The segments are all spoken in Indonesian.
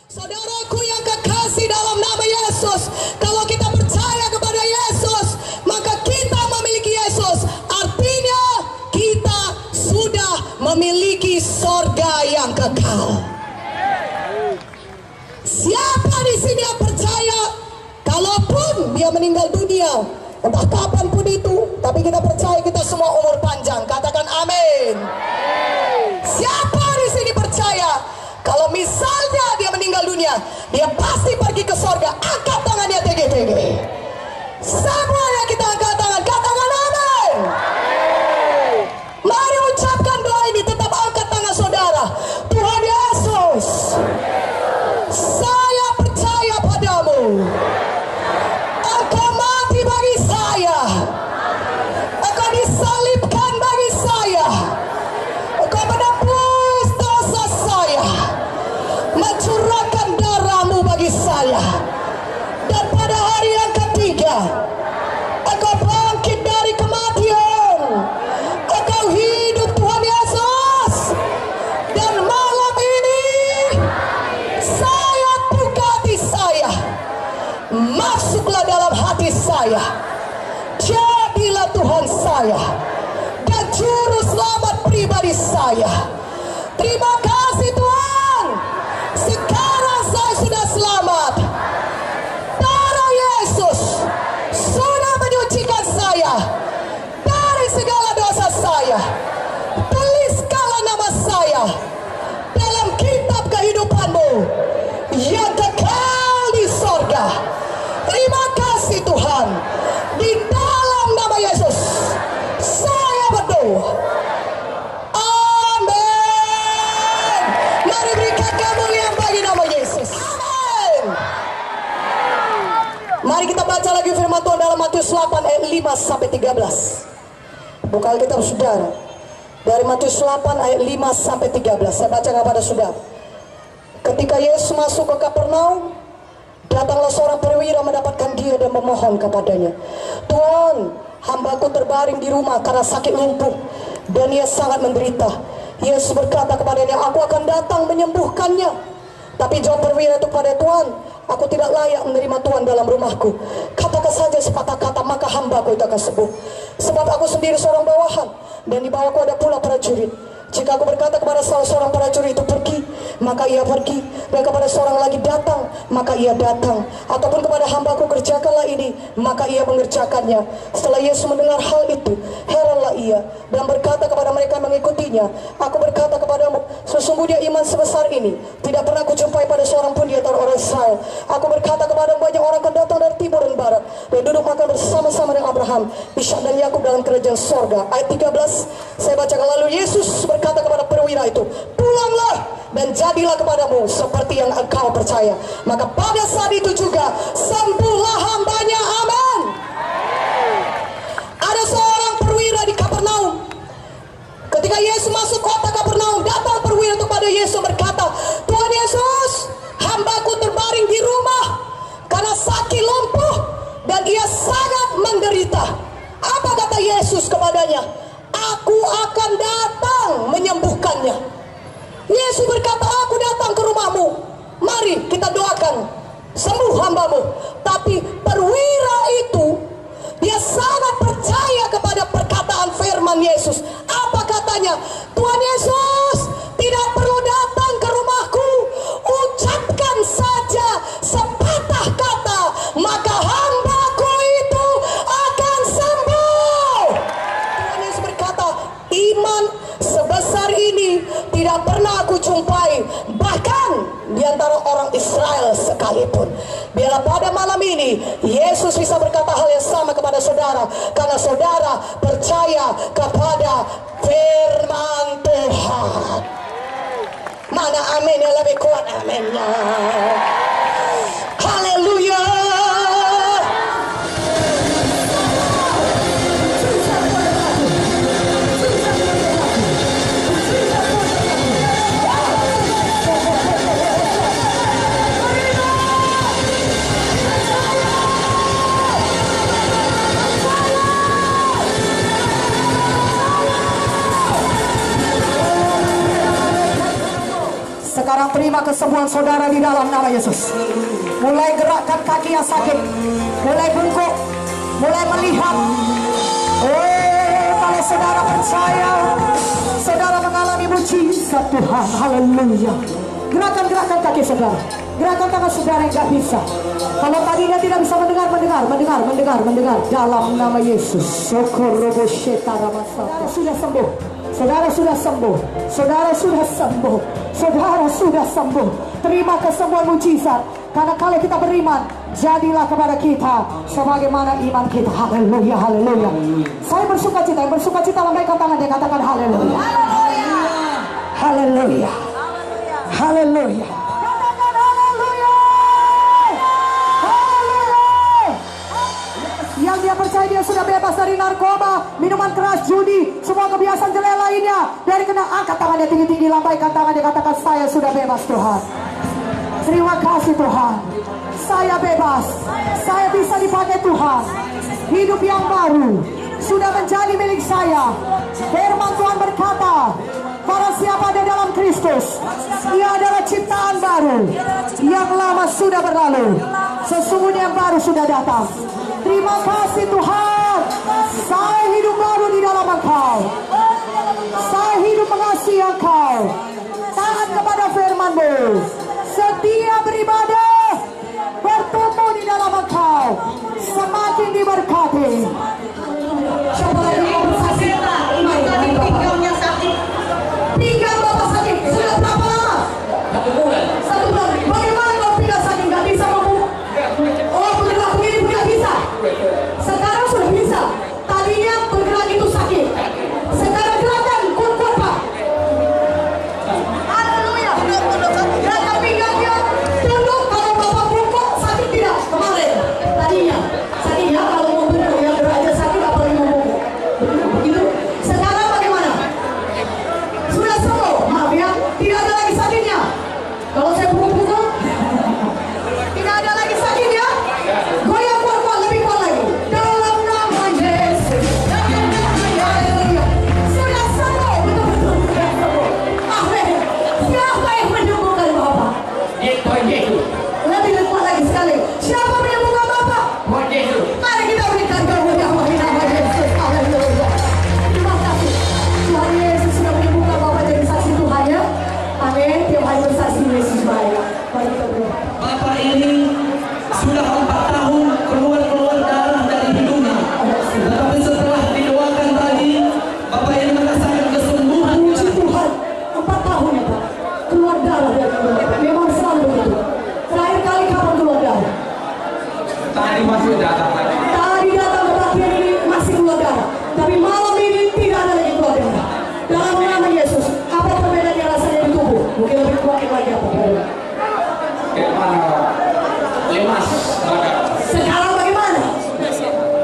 Saudaraku yang kekasih dalam nama Yesus, kalau kita percaya kepada Yesus, maka kita memiliki Yesus. Artinya kita sudah memiliki sorga yang kekal. Siapa di sini yang percaya, kalaupun dia meninggal dunia, entah kapanpun itu, tapi kita percaya kita semua umur panjang. Katakan amin. Siapa di sini percaya, kalau misalnya dia meninggal dunia, dia pasti pergi ke sorga? Angkat tangannya tinggi-tinggi. Semuanya kita angkat tangan, katakan amin. Mari ucapkan doa ini, tetap angkat tangan saudara. Tuhan Yesus, saya percaya padamu. Engkau mati bagi saya, Engkau disalibkan bagi saya, Engkau menebus dosa saya, mencurahkan darahmu bagi saya, dan pada hari yang ketiga Engkau bangkit dari kematian, Engkau hidup Tuhan Yesus. Dan malam ini saya buka hati saya, masuklah dalam hati saya, jadilah Tuhan saya dan juru selamat pribadi saya. Terima kasih Tuhan, sekarang saya sudah selamat. Darah Yesus sudah menyucikan saya dari segala dosa saya. Tuliskanlah nama saya dalam kitab kehidupanmu yang kekal di sorga. Terima kasih Tuhan, di dalam nama Yesus saya berdoa. Amin. Mari berikan kemuliaan bagi nama Yesus. Amin. Mari kita baca lagi firman Tuhan dalam Matius 8 ayat 5 sampai 13. Buka Alkitab saudara, dari Matius 8 ayat 5 sampai 13. Saya baca kepada saudara. Ketika Yesus masuk ke Kapernaum, datanglah seorang perwira mendapatkan dia dan memohon kepadanya, Tuhan, hambaku terbaring di rumah karena sakit lumpuh dan ia sangat menderita. Yesus berkata kepadanya, aku akan datang menyembuhkannya. Tapi jawab perwira itu kepada Tuhan, aku tidak layak menerima Tuhan dalam rumahku. Katakan saja sepatah kata, maka hambaku itu akan sembuh. Sebab aku sendiri seorang bawahan, dan di bawahku ada pula prajurit. Jika aku berkata kepada salah seorang prajurit itu pergi, maka ia pergi. Dan kepada seorang lagi datang, maka ia datang. Ataupun kepada hambaku kerjakanlah ini, maka ia mengerjakannya. Setelah Yesus mendengar hal itu, heranlah ia dan berkata kepada mereka yang mengikutinya, aku berkata kepadamu, sesungguhnya iman sebesar ini tidak pernah kujumpai pada seorang pun di antara orang Israel. Aku berkata kepadamu, banyak orang akan datang dari timur dan barat dan duduk makan bersama-sama dengan Abraham, Ishak dan Yakub dalam kerajaan sorga. Ayat 13 saya bacakan. Lalu Yesus berkata kepada perwira itu, pulanglah dan jadilah kepadamu seperti yang engkau percaya. Maka pada saat itu juga sembuhlah hambanya. Amin. Ada seorang perwira di Kapernaum. Ketika Yesus masuk kota Kapernaum, datang perwira itu pada Yesus berkata, Tuhan Yesus, hambaku terbaring di rumah karena sakit lumpuh dan ia sangat menderita. Apa kata Yesus kepadanya? Aku akan datang menyembuhkannya. Yesus berkata, aku datang ke rumahmu, mari kita doakan sembuh hambamu. Tapi perwira itu, dia sangat percaya kepada perkataan firman Yesus. Apa katanya? Tuhan Yesus tidak perlu datang ke rumahku, ucapkan saja sepatah kata, maka hambaku itu akan sembuh. Tuhan Yesus berkata, iman sebesar ini tidak pernah aku jumpai, bahkan di antara orang Israel sekalipun. Biarlah pada malam ini Yesus bisa berkata hal yang sama kepada saudara, karena saudara percaya kepada firman Tuhan. Mana amin yang lebih kuat aminnya? Haleluya. Sekarang terima terima kesembuhan saudara di dalam nama Yesus. Mulai gerakkan kaki yang sakit, mulai bungkuk, mulai melihat. Kalau saudara percaya, saudara mengalami mujizat Tuhan. Haleluya. Gerakan-gerakan kaki saudara, gerakan tangan saudara yang gak bisa. Kalau tadinya tidak bisa mendengar dalam nama Yesus. Saudara sudah sembuh. Saudara sudah sembuh. Saudara sudah sembuh. Saudara sudah sembuh. Terima kesembuhan mujizat. Karena kalau kita beriman, jadilah kepada kita sebagaimana iman kita. Haleluya, haleluya. Saya bersuka cita, yang bersuka cita lambaikan tangan dan katakan haleluya. Haleluya. Haleluya. Katakan haleluya. Haleluya. Yang dia percaya dia sudah bebas dari narkoba, minuman keras, judi, semua kebiasaan jelek lainnya. Dari kena angkat tangannya tinggi-tinggi, lambaikan tangan dia katakan saya sudah bebas Tuhan. Terima kasih Tuhan. Saya bebas. Saya bisa dipakai Tuhan. Hidup yang baru sudah menjadi milik saya. Firman Tuhan berkata, barang siapa ada dalam Kristus, ia adalah ciptaan baru. Yang lama sudah berlalu, sesungguhnya yang baru sudah datang. Terima kasih Tuhan. Saya hidup baru di dalam Engkau. Saya hidup mengasihi Engkau, taat kepada firman-Mu, setia beribadah, bertumbuh di dalam Engkau, semakin diberkati. Siapa lagi yang sakit? Pinggangnya sakit. Pinggang Bapak sakit. Sudah berapa lama? 1 bulan. 1 bulan. Bagaimana kalau pinggang sakit nggak bisa ngomong? Oh, bergerak begini nggak bisa. Sekarang sudah bisa. Tadinya bergerak itu sakit. Sekarang gerakan kuat Pak. Haleluya. Gerakan pinggangnya tunduk. Kalau Bapak bungkuk sakit tidak? Kemarin tadinya sakitnya kalau mau bungkuk ya gerak aja sakit apalagi mau bungkuk. Begitu. Sekarang bagaimana? Sudah sembuh. Maaf ya, tidak ada lagi sakitnya. Kalau saya bungkuk tidak ada lagi sakitnya. Goyang kuat-kuat, lebih kuat lagi. Dalam nama Yesus. Haleluya. Sudah sembuh. Betul-betul sudah sembuh. Amin. Siapa yang menyembuhkan Bapak? Lebih kuat lagi sekali. Siapa menyembuhkan Bapak? Mari kita berikan kemuliaan bagi nama Yesus. Haleluya. Terima kasih. Tuhan Yesus sudah menyembuhkan Bapak jadi saksi Tuhan ya. Amin. Tiap hari bersaksi Yesus baik. Mari kita berdoa. Bapak ini sudah 4 tahun keluar darah dari hidungnya. Tetapi setelah didoakan tadi, Bapak ini merasakan kesembuhan. Puji Tuhan. 4 tahun ya Pak. Keluar darah dari hidung. Memang selalu begitu. Terakhir kali kapan keluar darah? Tadi masih datang lagi. Tadi datang ke bagian ini masih keluar darah. Tapi malam ini tidak ada lagi keluar darah. Dalam nama Yesus. Apa perbedaan yang rasanya di tubuh? Mungkin lebih kuat lagi apa? Lemas. Sekarang bagaimana?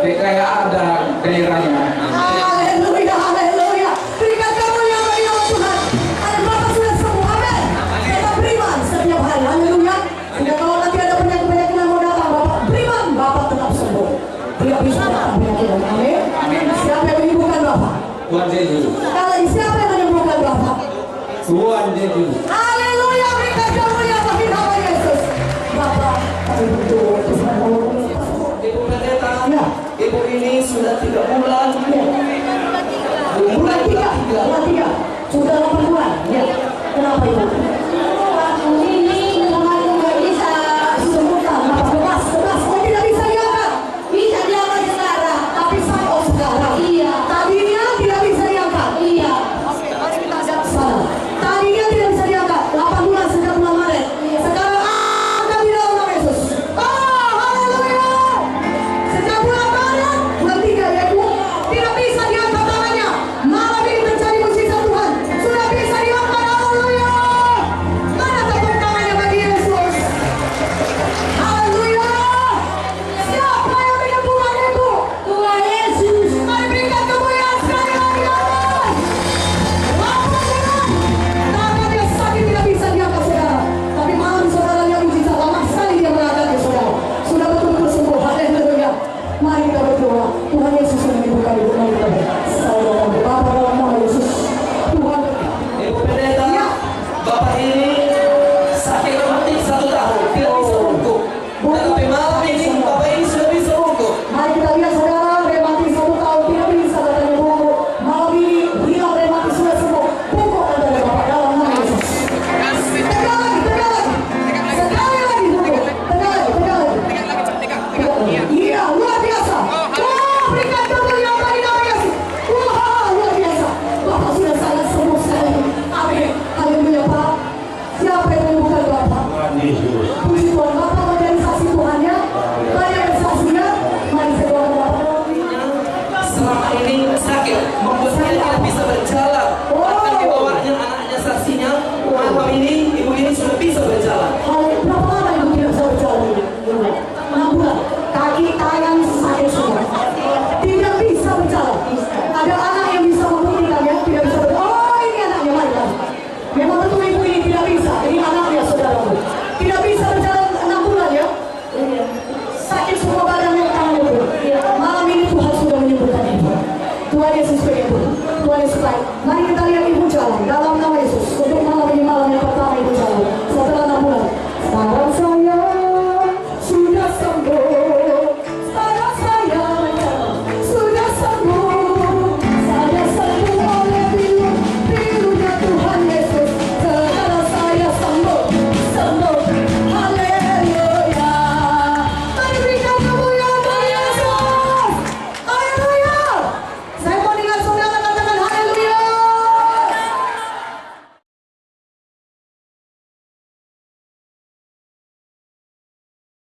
Kayak ada gairahnya. Haleluya, haleluya. Berikan kemuliaan bagi nama Tuhan. Bapak sudah sembuh, amin. Kita beriman setiap hari, haleluya. Sehingga kalau nanti ada penyakit-penyakit yang mau datang, Bapak beriman, Bapak tetap sembuh. Tidak bisa datang penyakit, amin. Siapa yang menyembuhkan Bapak? Tuhan Yesus. Sekali lagi, siapa yang menyembuhkan Bapak? Tuhan Yesus. Haleluya, berikan kemuliaan bagi nama Yesus. Bapak, kami berdoa Tuhan. Ibu pendeta, Ya. ibu ini sudah 3 bulan. Bulan 3. Sudah 8 bulan. Ya. Kenapa itu? Nggak bisa sembuhkan. Lepas. Oh, tidak bisa diangkat. Bisa diangkat sekarang. Tapi sekarang. Iya. Tadinya tidak bisa diangkat. Iya. Salah. Tadinya tidak bisa diangkat. 8 bulan sejak bulan Maret. Sekarang angkat di dalam nama Yesus. Oh, haleluya. Sejak bulan Maret, bulan 3 ya Ibu. selama ini sakit, membuat dia tidak bisa berjalan. Akan dibawanya anaknya saksinya, malam ini ibu ini sudah bisa berjalan. Berapa lama ibu tidak bisa berjalan ini? 6 bulan. Kaki tangan sakit semua. Tidak bisa berjalan.